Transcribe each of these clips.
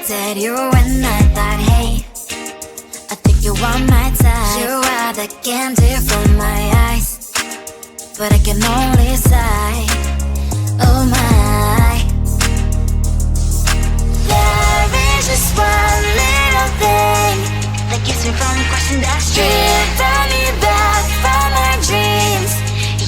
did you when I thought, hey, I think you are my type. You are the candy from my eyes, but I can only sigh, oh my. There is just one little thing that keeps me from crossing that street. Driven me back from my dreams.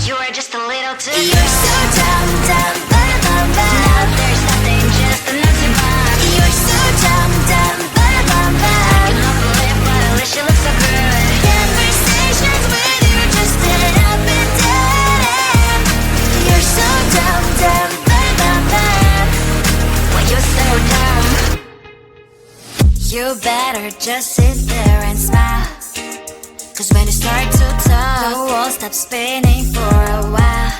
You are just a little too young. You're so dumb, dumb, bum, bum, bum. Now there's nothing, just enough to burn. You're so dumb, dumb, bum, bum, bum. I cannot believe, but at least you look so good. Conversations with you just end up in dead end. You're so dumb, dumb, bum, bum, bum. Why you so dumb? You better just sit there and smile, 'cause when you start to talk, the world stops spinning for a while.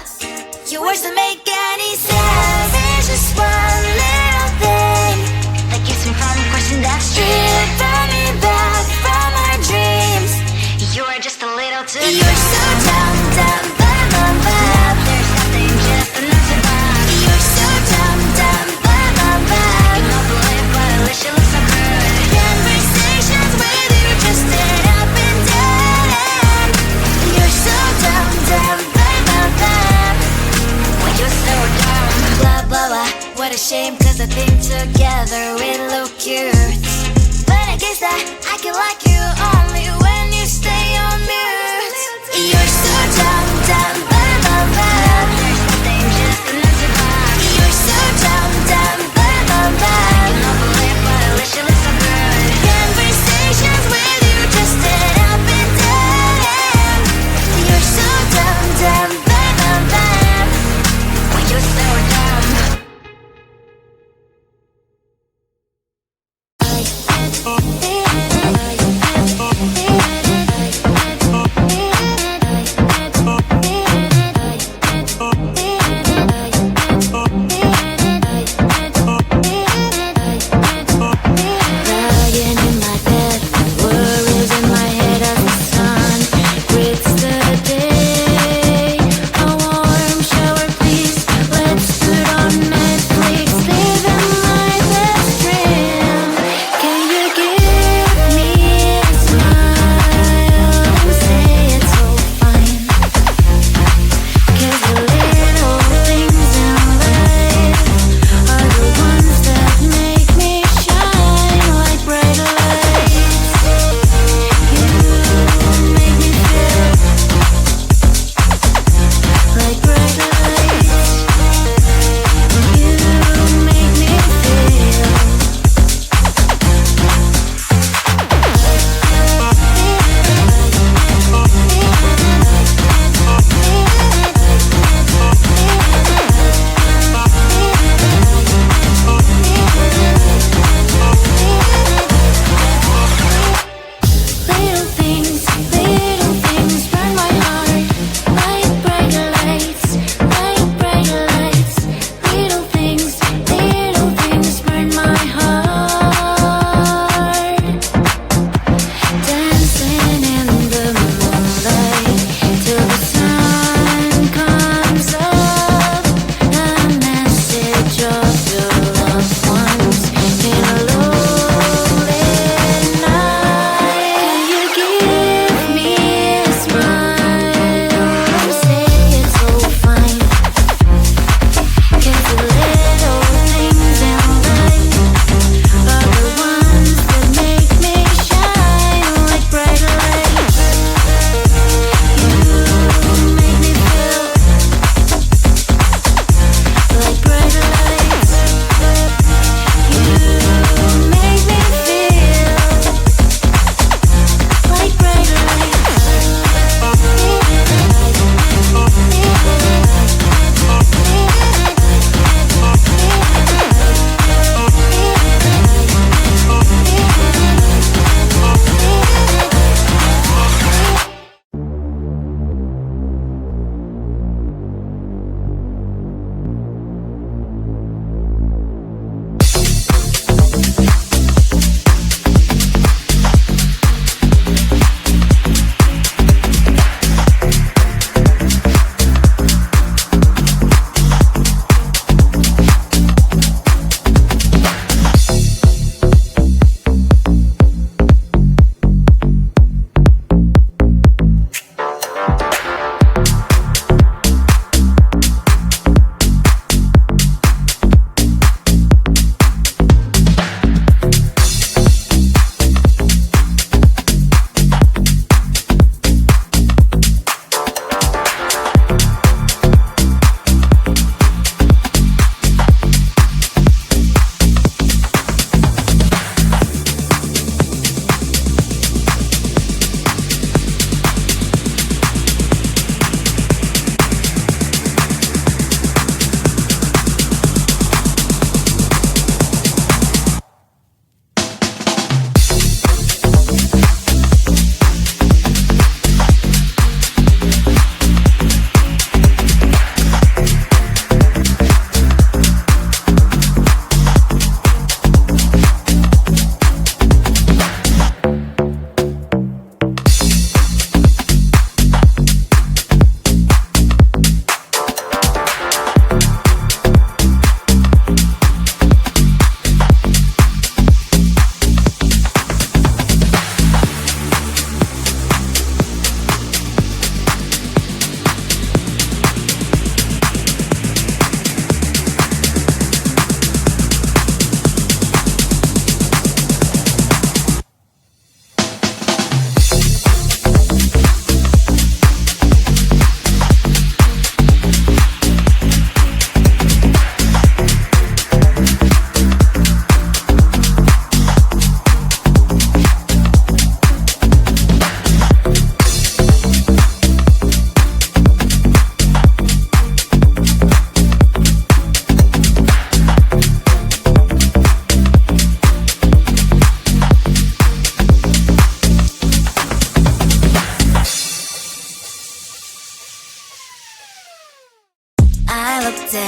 Your words don't make any sense. There's just one little thing that keeps me from crossing that street. Driven me back from my dreams. You are just a little too young. You're so dumb, dumb, bum, bum, bum. Now there's nothing, just enough to burn. You're so dumb, dumb, bum, bum, bum. I cannot believe, but at least you look so good. Conversations with you just end up in dead end. You're so dumb, dumb, bum, bum, bum. Why you so dumb? Blah, blah, blah. What a shame, 'cause I think together we look cute. But I guess that I can like you only when you stay on mute. You're so dumb, dumb, bum, bum, bum. There's nothing, just enough to burn. You're so dumb, dumb, bum, bum, bum. I cannot believe, but at least you look so good. Conversations with you just end up in dead end. You're so dumb, dumb, bum, bum, bum. Why you so dumb?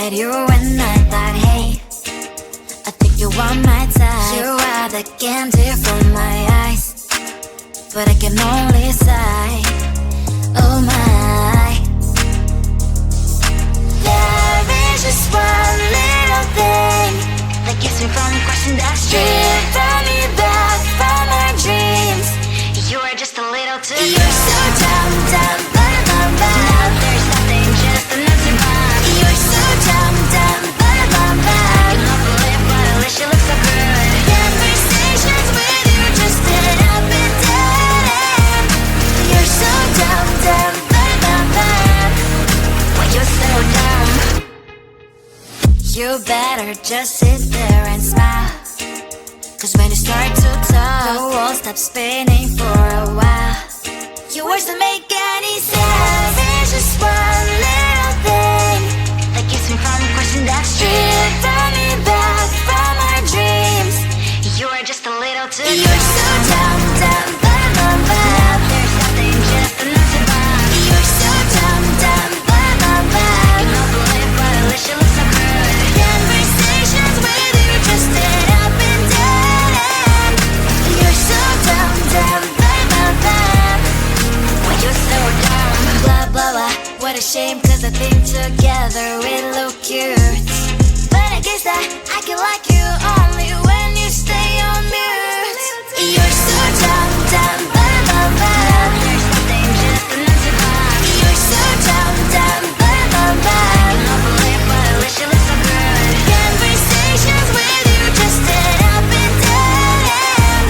at you when I thought, hey, I think you want my time. You are the candy from my eyes, but I can only sigh, oh my. There is just one little thing that keeps me from crossing that street. Turn me back from my dreams. You are just a little too young. You're so dumb, dumb, but I'm bad. Now there's nothing, just an empty box. You're so dumb, dumb, but I'm bad. You don't believe, but at least you look so good. Conversations with you just end up in dead end. You're so dumb, dumb, but I'm bad. Why you so dumb? You better just sit there and smile, 'cause when you start to talk, the world stops spinning for a while. Your words don't make any sense. There's just one little thing that keeps me from crossing that street. Turn me back from our dreams. You are just a little too young. You're so dumb, dumb, but I'm bad. There's nothing, just an empty box. You're so dumb, dumb, but I'm bad. You don't believe, but at least you look so good. Conversations with you just end up in dead end. You're so dumb, dumb, but I'm bad. Why you so dumb? Blah, blah, blah. What a shame, 'cause I think together we look cute. But I guess that I can like you only when you stay on mute. You're so dumb, dumb, but I'm bad. There's nothing, just an empty box. You're so dumb, dumb, but I'm bad. You don't believe, but at least you look so good. Conversations with you just end up in dead end.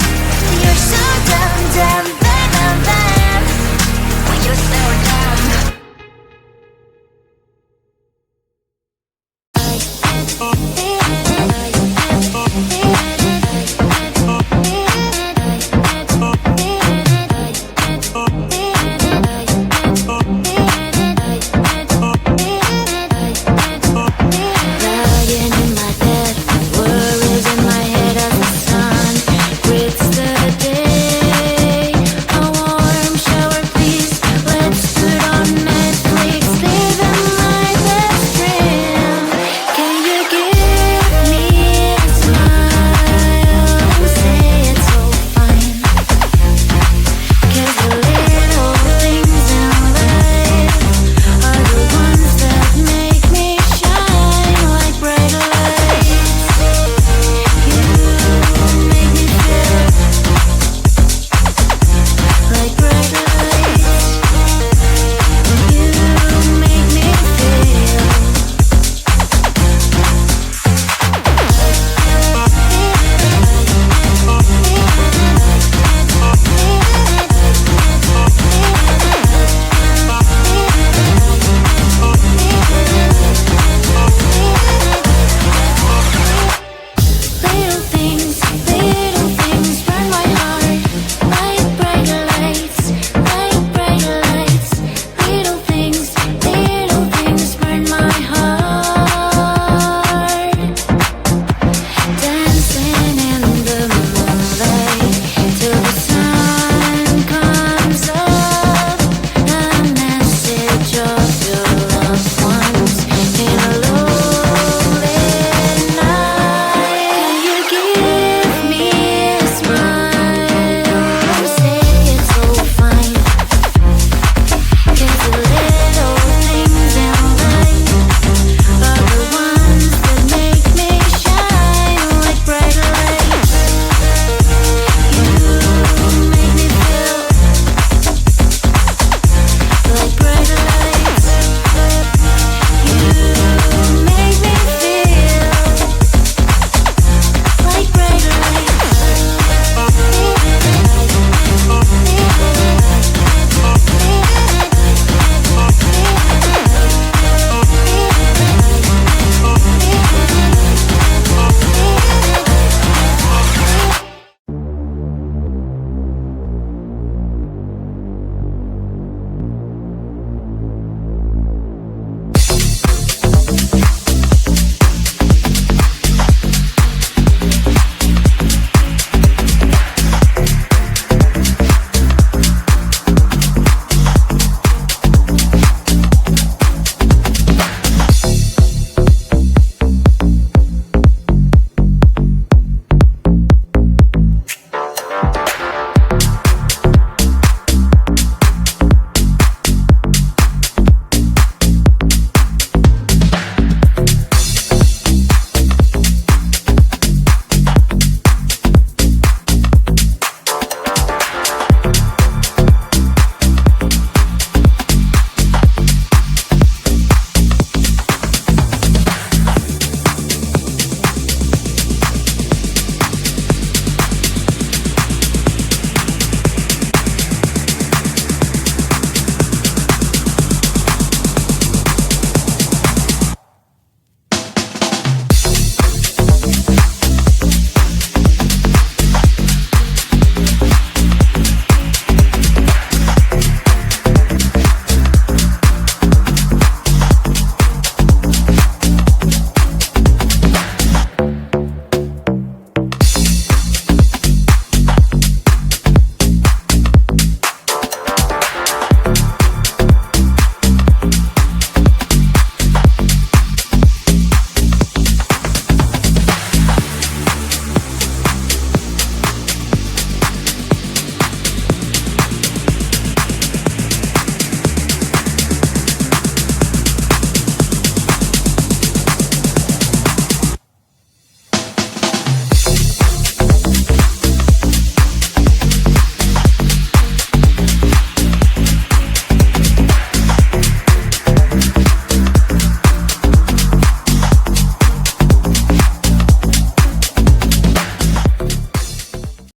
You're so dumb, dumb, but I'm bad. Why you so dumb?